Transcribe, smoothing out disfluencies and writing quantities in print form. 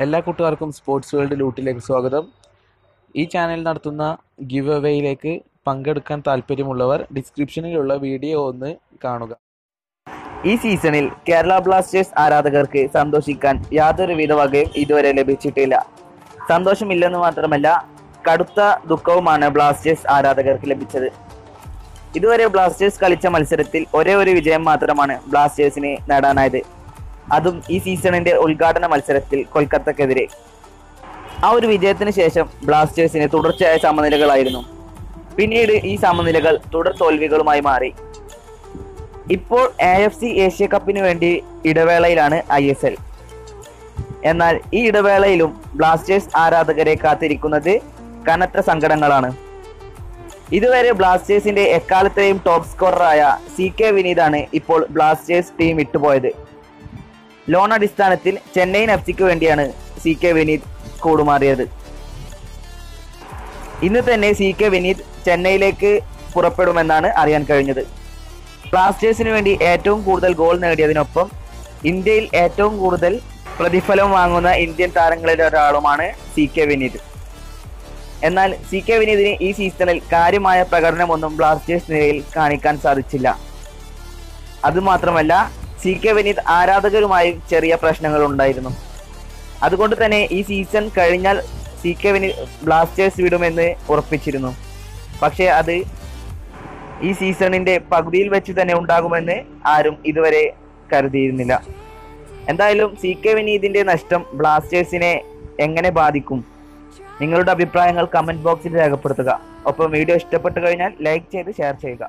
എല്ലാ കൂട്ടുകാർക്കും sports world ലൂട്ടിലേക്ക് സ്വാഗതം. ഈ ചാനൽ നടത്തുന്ന ഗിവ് അവേയിലേക്ക് പങ്കെടുക്കാൻ താല്പര്യമുള്ളവർ ഡിസ്ക്രിപ്ഷനിലുള്ള വീഡിയോ ഒന്ന് കാണുക. ഈ സീസണിൽ കേരള ബ്ലാസ്റ്റേഴ്സ് ആരാധകർക്ക് സന്തോഷിക്കാൻ യാതൊരുവിധ വകയും ഇതുവരെ ലഭിച്ചിട്ടില്ല. സന്തോഷമില്ലെന്ന് മാത്രമല്ല, കടുത്ത ദുഃഖവുമാണ് ബ്ലാസ്റ്റേഴ്സ് ആരാധകർക്ക് ലഭിച്ചത്. ഇതുവരെ ബ്ലാസ്റ്റേഴ്സ് കളിച്ച മത്സരത്തിൽ ഒരേ ഒരു വിജയം മാത്രമാണ് ബ്ലാസ്റ്റേഴ്സിന് നേടാനായത്. അതും ഈ സീസണിന്റെ ഉദ്ഘാടന മത്സരത്തിൽ കൊൽക്കത്തക്കെതിരെ. ആ ഒരു വിജയത്തിന് ശേഷം ബ്ലാസ്റ്റേഴ്സിന് തുടർച്ചയായ സമനിലകളായിരുന്നു. പിന്നീട് ഈ സമനിലകൾ തുടർ തോൽവികളുമായി മാറി. ഇപ്പോൾ AFC ഏഷ്യ കപ്പിന് വേണ്ടി ഇടവേളയിലാണ് ISL. എന്നാൽ ഈ ഇടവേളയിലും ബ്ലാസ്റ്റേഴ്സ് ആരാധകരെ കാത്തിരിക്കുന്നത് കനത്ത സങ്കടങ്ങളാണ്. ഇതുവരെ ബ്ലാസ്റ്റേഴ്സിന്റെ എക്കാലത്തെയും ടോപ്പ് സ്കോററായ CK വിനീതാണ് ഇപ്പോൾ ബ്ലാസ്റ്റേഴ്സ് ടീം വിട്ടുപോയത്. ലോൺ അടിസ്ഥാനത്തിൽ ചെന്നൈയിൻ FCക്ക് വേണ്ടിയാണ് CK വിനീത് കൂടുമാറിയത്. ഇന്ന് തന്നെ CK വിനീത് ചെന്നൈയിലേക്ക് പുറപ്പെടുമെന്നാണ് അറിയാൻ കഴിഞ്ഞത്. ബ്ലാസ്റ്റേഴ്സിന് വേണ്ടി ഏറ്റവും കൂടുതൽ ഗോൾ നേടിയതിനൊപ്പം ഇന്ത്യയിൽ ഏറ്റവും കൂടുതൽ പ്രതിഫലം വാങ്ങുന്ന ഇന്ത്യൻ താരങ്ങളിൽ ഒരാളുമാണ് CK വിനീത്. എന്നാൽ CK വിനീതിന് ഈ സീസണിൽ കാര്യമായ പ്രകടനമൊന്നും ബ്ലാസ്റ്റേഴ്സ് നിരയിൽ കാണിക്കാൻ സാധിച്ചില്ല. അതുമാത്രമല്ല, CK വിനീത് ആരാധകരുമായും ചെറിയ പ്രശ്നങ്ങൾ ഉണ്ടായിരുന്നു. അതുകൊണ്ട് തന്നെ ഈ സീസൺ കഴിഞ്ഞാൽ CK വിനീത് ബ്ലാസ്റ്റേഴ്സ് വിടുമെന്ന് ഉറപ്പിച്ചിരുന്നു. പക്ഷേ അത് ഈ സീസണിന്റെ പകുതിയിൽ വെച്ച് തന്നെ ഉണ്ടാകുമെന്ന് ആരും ഇതുവരെ കരുതിയിരുന്നില്ല. എന്തായാലും CK വിനീതിന്റെ നഷ്ടം ബ്ലാസ്റ്റേഴ്സിനെ എങ്ങനെ ബാധിക്കും? നിങ്ങളുടെ അഭിപ്രായങ്ങൾ കമന്റ് ബോക്സിൽ രേഖപ്പെടുത്തുക. ഒപ്പം വീഡിയോ ഇഷ്ടപ്പെട്ടു കഴിഞ്ഞാൽ ലൈക്ക് ചെയ്ത് ഷെയർ ചെയ്യുക.